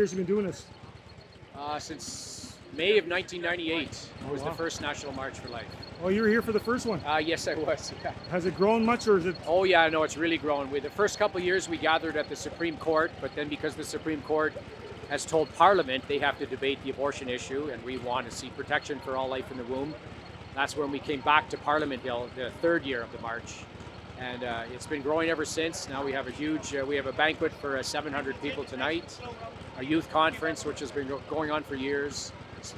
years have you been doing this? Since May of 1998 was wow. the first National March for Life. Oh, you were here for the first one. Yes, I was. Yeah. Has it grown much, or is it? Oh yeah, no, it's really grown. The first couple of years we gathered at the Supreme Court, but then because the Supreme Court has told Parliament they have to debate the abortion issue, and we want to see protection for all life in the womb, that's when we came back to Parliament Hill, the third year of the march. And it's been growing ever since. Now we have we have a banquet for 700 people tonight, a youth conference which has been going on for years,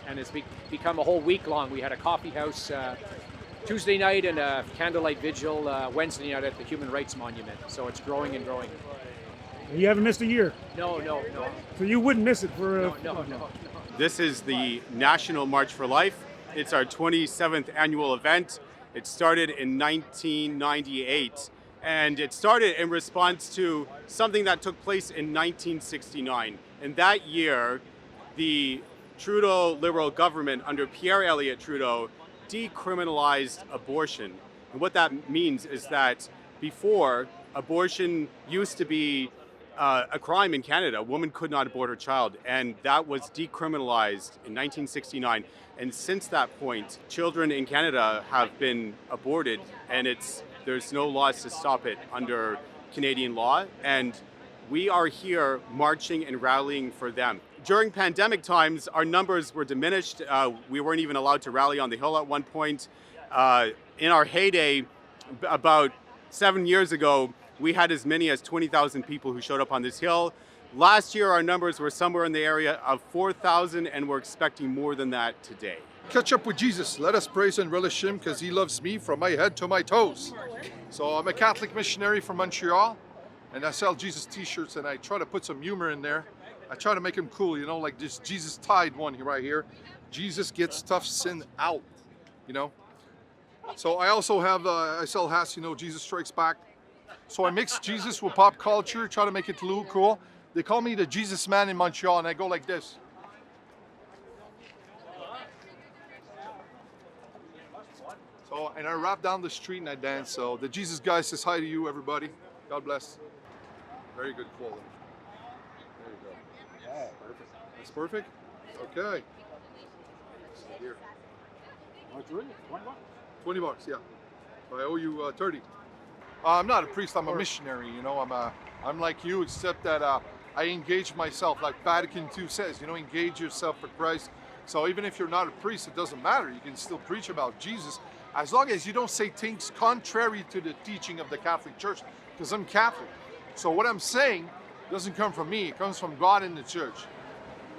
and it's become a whole week long. We had a coffee house Tuesday night and a candlelight vigil Wednesday night at the Human Rights Monument. So it's growing and growing. You haven't missed a year? No. So you wouldn't miss it for No. This is the National March for Life. It's our 27th annual event. It started in 1998, and it started in response to something that took place in 1969. And that year, the Trudeau Liberal government under Pierre Elliott Trudeau decriminalized abortion. And what that means is that before, abortion used to be a crime in Canada. A woman could not abort her child, and that was decriminalized in 1969. And since that point, children in Canada have been aborted, and there's no laws to stop it under Canadian law. And we are here marching and rallying for them. During pandemic times, our numbers were diminished. We weren't even allowed to rally on the Hill at one point. In our heyday, about 7 years ago, we had as many as 20,000 people who showed up on this hill. Last year, our numbers were somewhere in the area of 4,000, and we're expecting more than that today. Catch up with Jesus. Let us praise and relish him because he loves me from my head to my toes. So I'm a Catholic missionary from Montreal, and I sell Jesus t-shirts, and I try to put some humor in there. I try to make them cool, like this Jesus tied one right here. Jesus gets tough sin out, So I also have, I sell hats, Jesus Strikes Back. So I mix Jesus with pop culture, try to make it a little cool. They call me the Jesus man in Montreal, and I go like this. So, and I rap down the street and I dance. So the Jesus guy says hi to you, everybody. God bless. Very good quality. There you go. Yeah, perfect. That's perfect? Okay. So here. Oh, it's really 20 bucks. 20 bucks, yeah. I owe you 30. I'm not a priest, I'm a missionary, I'm like you, except that I engage myself, like Vatican II says, engage yourself for Christ. So even if you're not a priest, it doesn't matter. You can still preach about Jesus, as long as you don't say things contrary to the teaching of the Catholic Church, because I'm Catholic. So what I'm saying doesn't come from me, it comes from God and the Church.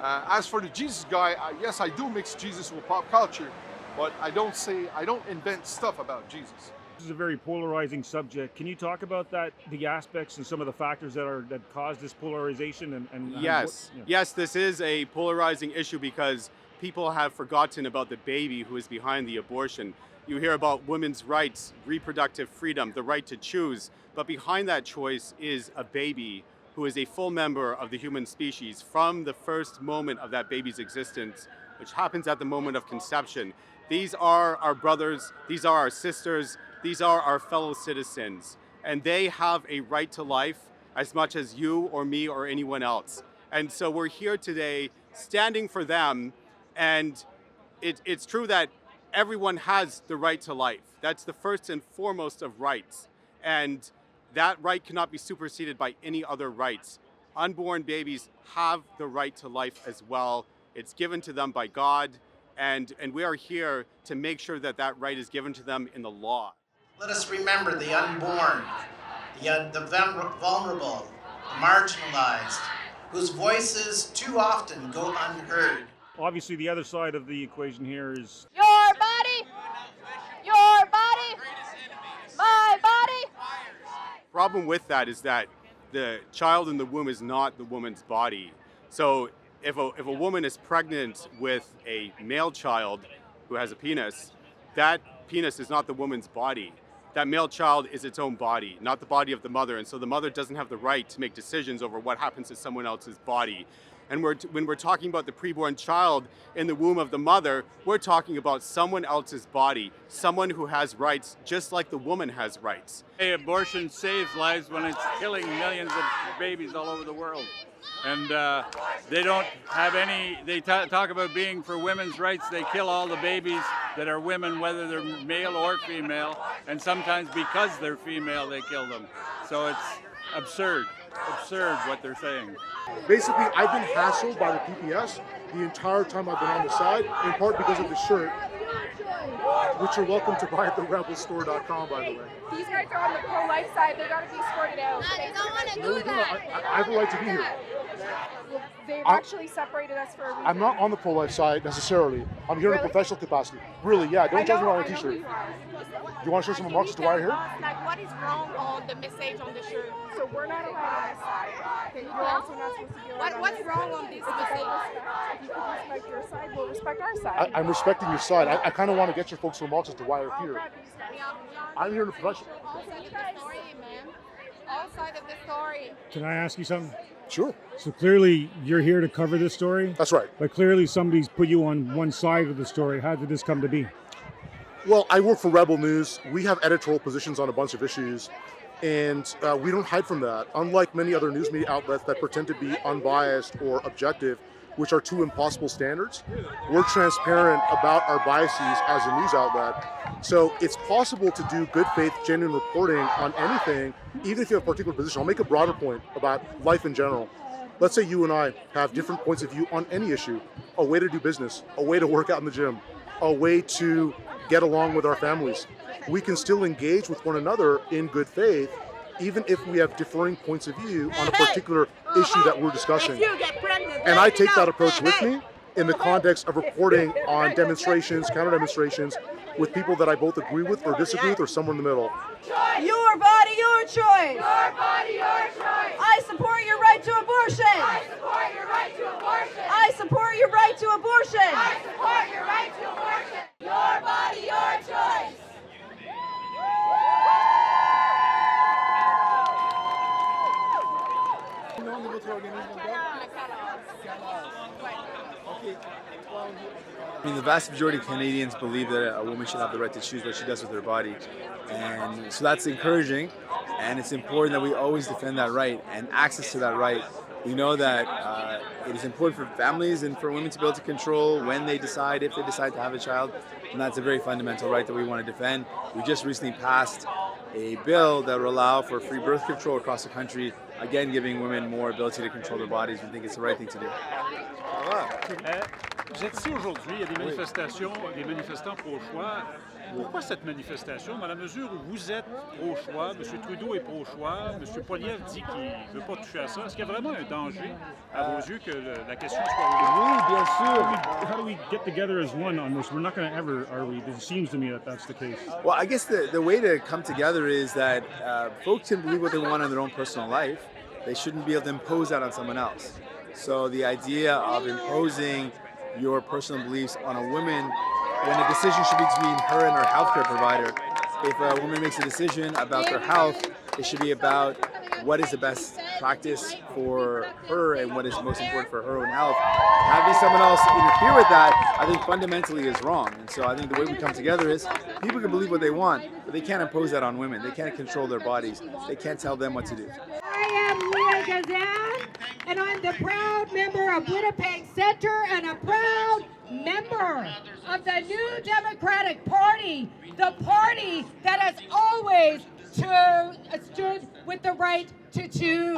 As for the Jesus guy, yes, I do mix Jesus with pop culture, but I don't invent stuff about Jesus. This is a very polarizing subject. Can you talk about that, the aspects and some of the factors that cause this polarization? Yes, this is a polarizing issue because people have forgotten about the baby who is behind the abortion. You hear about women's rights, reproductive freedom, the right to choose, but behind that choice is a baby who is a full member of the human species from the first moment of that baby's existence, which happens at the moment of conception. These are our brothers, these are our sisters, these are our fellow citizens, and they have a right to life as much as you or me or anyone else. And so we're here today standing for them, and it's true that everyone has the right to life. That's the first and foremost of rights, and that right cannot be superseded by any other rights. Unborn babies have the right to life as well. It's given to them by God, and we are here to make sure that that right is given to them in the law. Let us remember the unborn, the vulnerable, the marginalized, whose voices too often go unheard. Obviously, the other side of the equation here is your body, my body. Problem with that is that the child in the womb is not the woman's body. So if a woman is pregnant with a male child who has a penis, that penis is not the woman's body. That male child is its own body, not the body of the mother. And so the mother doesn't have the right to make decisions over what happens to someone else's body. And when we're talking about the preborn child in the womb of the mother, we're talking about someone else's body, someone who has rights just like the woman has rights. Hey, abortion saves lives when it's killing millions of babies all over the world. And they don't have any, they talk about being for women's rights. They kill all the babies that are women, whether they're male or female. And sometimes because they're female, they kill them. So it's absurd what they're saying. Basically, I've been hassled by the PPS the entire time I've been on the side, in part because of the shirt, which you're welcome to buy at therebelstore.com, by the way. These guys are on the pro-life side. They gotta be escorted out. They don't want to No, we do do not. that. I have a right to be here. They've actually separated us for a reason. I'm not on the pro-life side necessarily. I'm here in a Really? professional capacity. Really, yeah. Don't judge me on a I know t-shirt. who you are. Do you want to show some remarks as to why you're here? Like, what is wrong on the message on the shirt? So we're not allowed on this side. Okay, you're also not supposed to be allowed on What's this wrong side. on this It's about message? respect. If you can respect your side, we'll respect our side. I'm respecting your side. I kind of want to get your folks' remarks as to why you're I'll here. grab these guys. I'm here in a professional. All sides of the story, man. All sides of the story. Can I ask you something? Sure. So clearly you're here to cover this story, That's right. but clearly somebody's put you on one side of the story. How did this come to be? Well, I work for Rebel News. We have editorial positions on a bunch of issues, and we don't hide from that. Unlike many other news media outlets that pretend to be unbiased or objective, which are two impossible standards, we're transparent about our biases as a news outlet. So it's possible to do good faith, genuine reporting on anything, even if you have a particular position. I'll make a broader point about life in general. Let's say you and I have different points of view on any issue, a way to do business, a way to work out in the gym, a way to get along with our families. We can still engage with one another in good faith, even if we have differing points of view on a particular issue that we're discussing. And I take that approach with me in the context of reporting on demonstrations, counter demonstrations, with people that I both agree with or disagree with, or somewhere in the middle. Your body, your choice. Your body, your choice. I support your right to abortion. I support your right to abortion. I support your right to abortion. I support your right to abortion. Your body, your choice. I mean, the vast majority of Canadians believe that a woman should have the right to choose what she does with her body. And so that's encouraging, and it's important that we always defend that right and access to that right. We know that it is important for families and for women to be able to control when they decide, if they decide to have a child, and that's a very fundamental right that we want to defend. We just recently passed a bill that will allow for free birth control across the country, again giving women more ability to control their bodies. We think it's the right thing to do. Vous êtes ici aujourd'hui, il y a des manifestations, des manifestants pro-choix. Pourquoi cette manifestation? Dans la mesure où vous êtes pro-choix, M. Trudeau est pro-choix, M. Poilievre dit qu'il ne veut pas toucher à ça. Est-ce qu'il y a vraiment un danger, à vos yeux, que la question soit Oui, bien sûr. How do we get together as one on this? We're not going to ever, are we? It seems to me that that's the case. Well, I guess the way to come together is that folks can believe what they want in their own personal life. They shouldn't be able to impose that on someone else. So the idea of imposing your personal beliefs on a woman when a decision should be between her and her healthcare provider. If a woman makes a decision about their health, it should be about what is the best practice for her and what is most important for her own health. Having someone else interfere with that, I think fundamentally is wrong. And so I think the way we come together is people can believe what they want, but they can't impose that on women. They can't control their bodies. They can't tell them what to do. I am Leah Gazan, and I'm the proud member of Winnipeg Centre and a proud member of the New Democratic Party, the party that has always stood with the right to choose.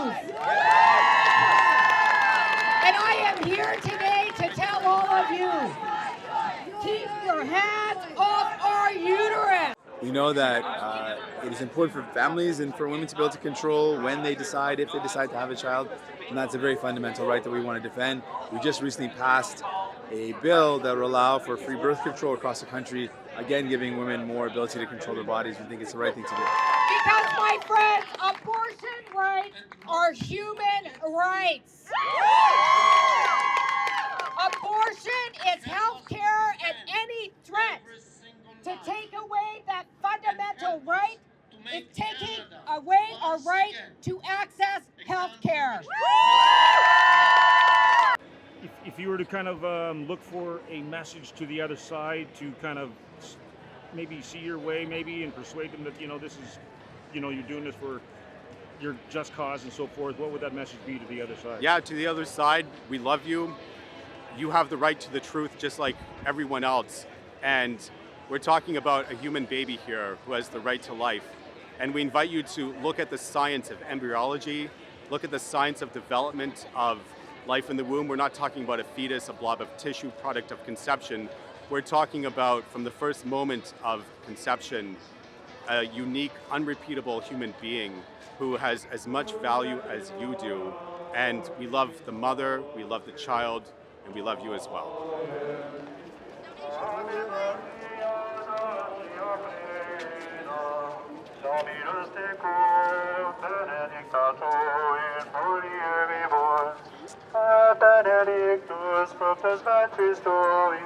And I am here today to tell all of you, keep your hands off our uterus. We know that it is important for families and for women to be able to control when they decide, if they decide to have a child, and that's a very fundamental right that we want to defend. We just recently passed a bill that will allow for free birth control across the country, again giving women more ability to control their bodies. We think it's the right thing to do. Because, my friends, abortion rights are human rights. Abortion is health care, and any threat to take away that fundamental right is taking away our right to access health care. if you were to kind of look for a message to the other side to kind of maybe see your way, maybe, and persuade them that, this is, you're doing this for your just cause and so forth, what would that message be to the other side? Yeah, to the other side, we love you. You have the right to the truth just like everyone else. And we're talking about a human baby here who has the right to life. And we invite you to look at the science of embryology, look at the science of development of life in the womb. We're not talking about a fetus, a blob of tissue, product of conception. We're talking about, from the first moment of conception, a unique, unrepeatable human being who has as much value as you do. And we love the mother, we love the child, and we love you as well. Benedictus, propter Ventris Doi,